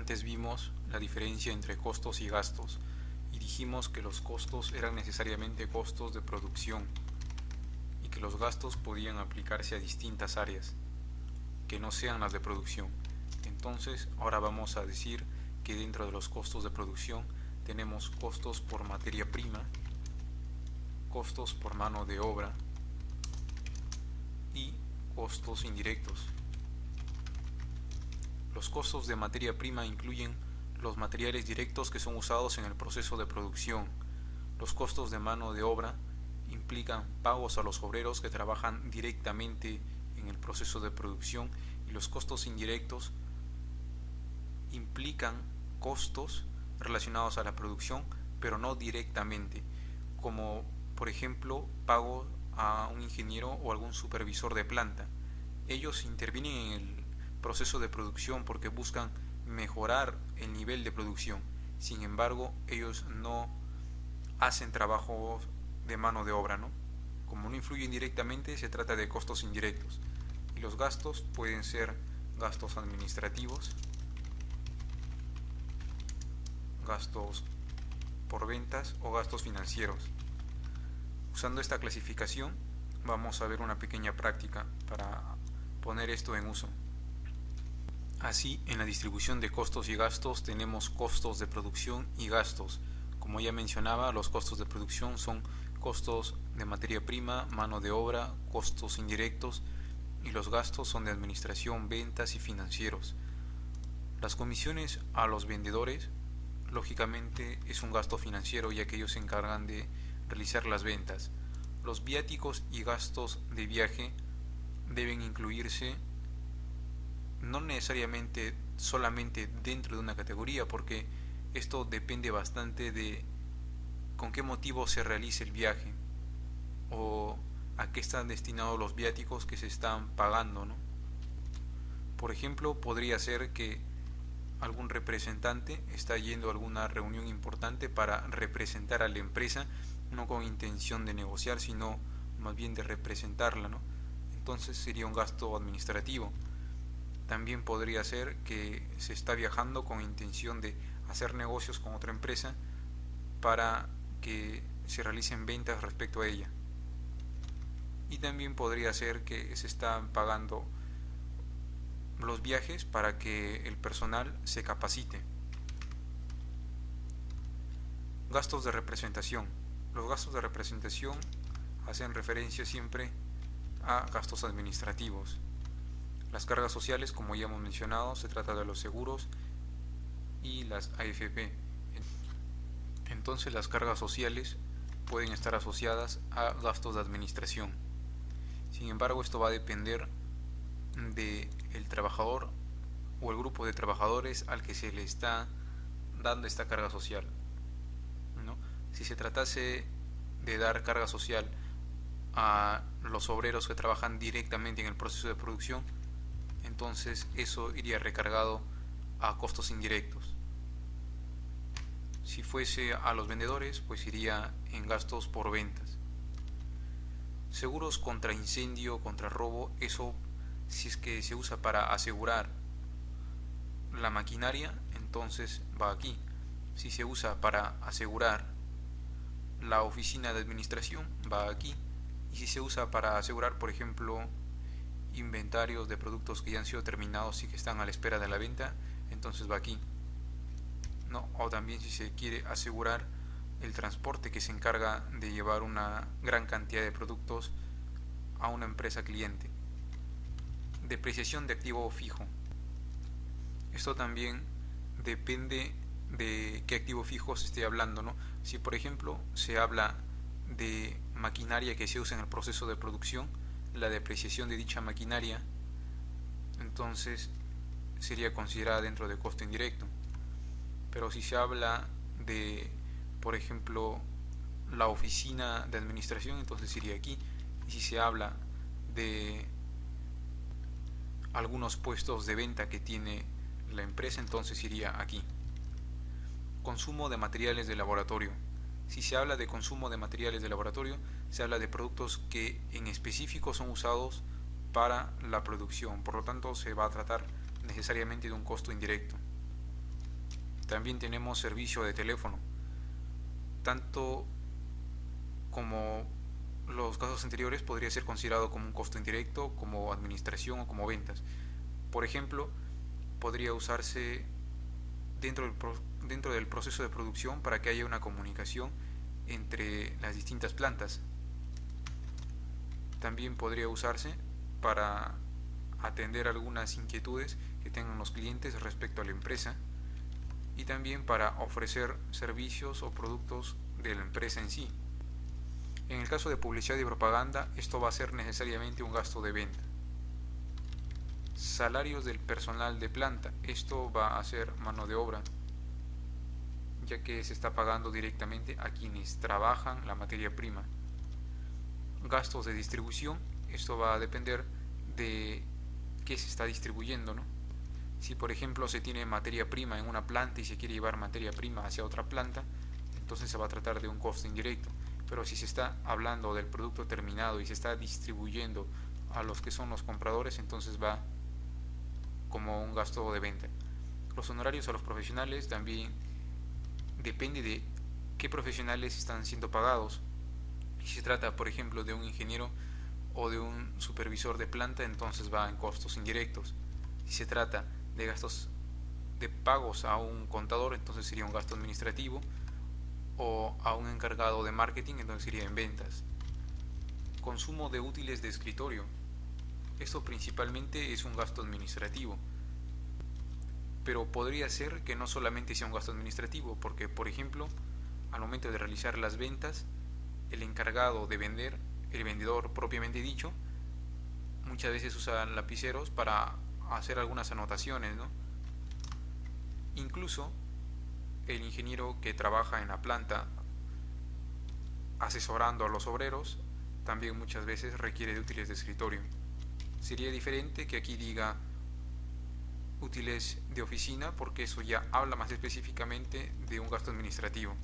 Antes vimos la diferencia entre costos y gastos y dijimos que los costos eran necesariamente costos de producción y que los gastos podían aplicarse a distintas áreas que no sean las de producción. Entonces, ahora vamos a decir que dentro de los costos de producción tenemos costos por materia prima, costos por mano de obra y costos indirectos. Los costos de materia prima incluyen los materiales directos que son usados en el proceso de producción. Los costos de mano de obra implican pagos a los obreros que trabajan directamente en el proceso de producción, y los costos indirectos implican costos relacionados a la producción pero no directamente, como por ejemplo pago a un ingeniero o algún supervisor de planta. Ellos intervienen en el proceso de producción porque buscan mejorar el nivel de producción. Sin embargo, ellos no hacen trabajo de mano de obra, ¿no? Como no influyen directamente, se trata de costos indirectos. Y los gastos pueden ser gastos administrativos, gastos por ventas o gastos financieros. Usando esta clasificación, vamos a ver una pequeña práctica para poner esto en uso. Así, en la distribución de costos y gastos tenemos costos de producción y gastos. Como ya mencionaba, los costos de producción son costos de materia prima, mano de obra, costos indirectos, y los gastos son de administración, ventas y financieros. Las comisiones a los vendedores, lógicamente, es un gasto financiero, ya que ellos se encargan de realizar las ventas. Los viáticos y gastos de viaje deben incluirse no necesariamente solamente dentro de una categoría, porque esto depende bastante de con qué motivo se realice el viaje o a qué están destinados los viáticos que se están pagando, ¿no? Por ejemplo, podría ser que algún representante está yendo a alguna reunión importante para representar a la empresa, no con intención de negociar, sino más bien de representarla, ¿no? Entonces sería un gasto administrativo. También podría ser que se está viajando con intención de hacer negocios con otra empresa para que se realicen ventas respecto a ella. Y también podría ser que se están pagando los viajes para que el personal se capacite. Gastos de representación. Los gastos de representación hacen referencia siempre a gastos administrativos. Las cargas sociales, como ya hemos mencionado, se trata de los seguros y las AFP. Entonces las cargas sociales pueden estar asociadas a gastos de administración. Sin embargo, esto va a depender del trabajador o el grupo de trabajadores al que se le está dando esta carga social, ¿no? Si se tratase de dar carga social a los obreros que trabajan directamente en el proceso de producción, entonces eso iría recargado a costos indirectos. Si fuese a los vendedores, pues iría en gastos por ventas. Seguros contra incendio, contra robo, eso si es que se usa para asegurar la maquinaria, entonces va aquí. Si se usa para asegurar la oficina de administración, va aquí. Y si se usa para asegurar, por ejemplo, inventarios de productos que ya han sido terminados y que están a la espera de la venta, entonces va aquí, ¿no? O también si se quiere asegurar el transporte que se encarga de llevar una gran cantidad de productos a una empresa cliente. Depreciación de activo fijo. Esto también depende de qué activo fijo se esté hablando, ¿no? Si por ejemplo se habla de maquinaria que se usa en el proceso de producción, la depreciación de dicha maquinaria entonces sería considerada dentro de costo indirecto. Pero si se habla de, por ejemplo, la oficina de administración, entonces iría aquí. Y si se habla de algunos puestos de venta que tiene la empresa, entonces iría aquí. Consumo de materiales de laboratorio. Si se habla de consumo de materiales de laboratorio, se habla de productos que en específico son usados para la producción, por lo tanto se va a tratar necesariamente de un costo indirecto. También tenemos servicio de teléfono, tanto como los casos anteriores podría ser considerado como un costo indirecto, como administración o como ventas. Por ejemplo, podría usarse dentro del proceso de producción para que haya una comunicación entre las distintas plantas. También podría usarse para atender algunas inquietudes que tengan los clientes respecto a la empresa y también para ofrecer servicios o productos de la empresa en sí. En el caso de publicidad y propaganda, esto va a ser necesariamente un gasto de venta. Salarios del personal de planta, esto va a ser mano de obra, ya que se está pagando directamente a quienes trabajan la materia prima. Gastos de distribución, esto va a depender de qué se está distribuyendo, ¿no? Si por ejemplo se tiene materia prima en una planta y se quiere llevar materia prima hacia otra planta, entonces se va a tratar de un costo indirecto. Pero si se está hablando del producto terminado y se está distribuyendo a los que son los compradores, entonces va como un gasto de venta. Los honorarios a los profesionales también depende de qué profesionales están siendo pagados. Si se trata, por ejemplo, de un ingeniero o de un supervisor de planta, entonces va en costos indirectos. Si se trata de gastos de pagos a un contador, entonces sería un gasto administrativo, o a un encargado de marketing, entonces sería en ventas. Consumo de útiles de escritorio. Esto principalmente es un gasto administrativo, pero podría ser que no solamente sea un gasto administrativo, porque por ejemplo, al momento de realizar las ventas, el encargado de vender, el vendedor propiamente dicho, muchas veces usa lapiceros para hacer algunas anotaciones, ¿no? Incluso el ingeniero que trabaja en la planta asesorando a los obreros también muchas veces requiere de útiles de escritorio. Sería diferente que aquí diga útiles de oficina, porque eso ya habla más específicamente de un gasto administrativo.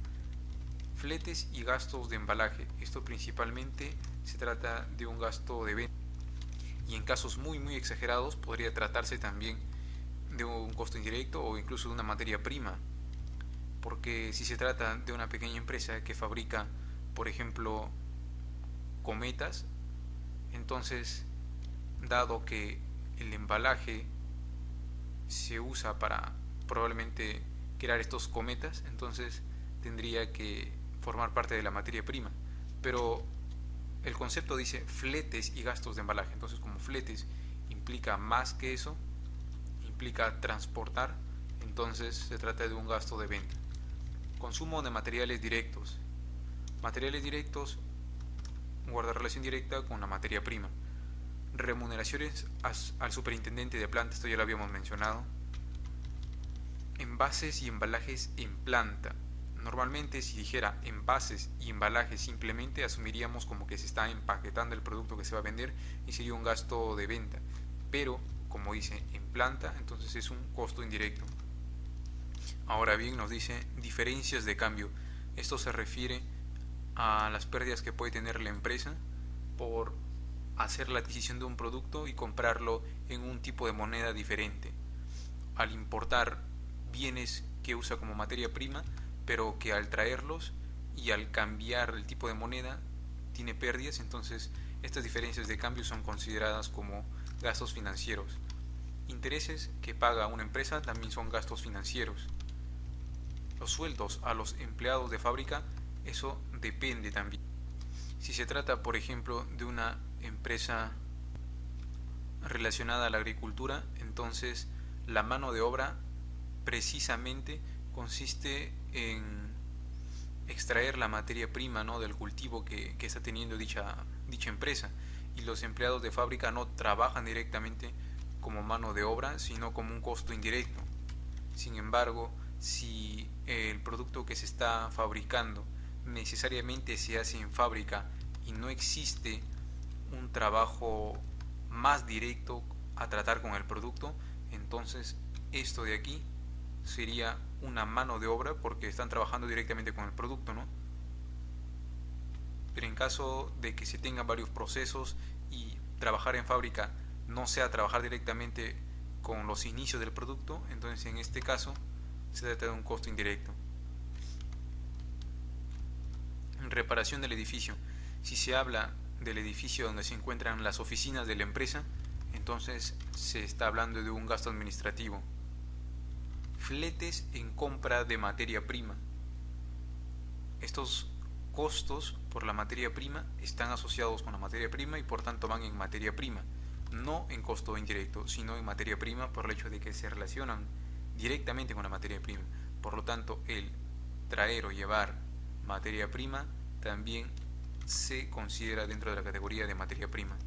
Fletes y gastos de embalaje, esto principalmente se trata de un gasto de venta, y en casos muy exagerados podría tratarse también de un costo indirecto o incluso de una materia prima, porque si se trata de una pequeña empresa que fabrica, por ejemplo, cometas, entonces, dado que el embalaje se usa para probablemente crear estos cometas, entonces tendría que formar parte de la materia prima. Pero el concepto dice fletes y gastos de embalaje, entonces como fletes implica más que eso, implica transportar, entonces se trata de un gasto de venta. Consumo de materiales directos. Materiales directos guarda relación directa con la materia prima. Remuneraciones al superintendente de planta, esto ya lo habíamos mencionado. Envases y embalajes en planta. Normalmente si dijera envases y embalajes simplemente asumiríamos como que se está empaquetando el producto que se va a vender y sería un gasto de venta. Pero como dice en planta, entonces es un costo indirecto. Ahora bien, nos dice diferencias de cambio. Esto se refiere a las pérdidas que puede tener la empresa por hacer la adquisición de un producto y comprarlo en un tipo de moneda diferente. Al importar bienes que usa como materia prima, pero que al traerlos y al cambiar el tipo de moneda tiene pérdidas, entonces estas diferencias de cambio son consideradas como gastos financieros. Intereses que paga una empresa también son gastos financieros. Los sueldos a los empleados de fábrica, eso depende también. Si se trata, por ejemplo, de una empresa relacionada a la agricultura, entonces la mano de obra precisamente consiste en extraer la materia prima, ¿no?, del cultivo que está teniendo dicha empresa, y los empleados de fábrica no trabajan directamente como mano de obra, sino como un costo indirecto. Sin embargo, si el producto que se está fabricando necesariamente se hace en fábrica y no existe un trabajo más directo a tratar con el producto, entonces esto de aquí sería una mano de obra porque están trabajando directamente con el producto, ¿no? Pero en caso de que se tengan varios procesos y trabajar en fábrica no sea trabajar directamente con los inicios del producto, entonces en este caso Se trata de un costo indirecto. Reparación del edificio. Si se habla del edificio donde se encuentran las oficinas de la empresa, entonces se está hablando de un gasto administrativo. Fletes en compra de materia prima. Estos costos por la materia prima están asociados con la materia prima y por tanto van en materia prima, no en costo indirecto, sino en materia prima por el hecho de que se relacionan directamente con la materia prima. Por lo tanto, el traer o llevar materia prima también se considera dentro de la categoría de materia prima.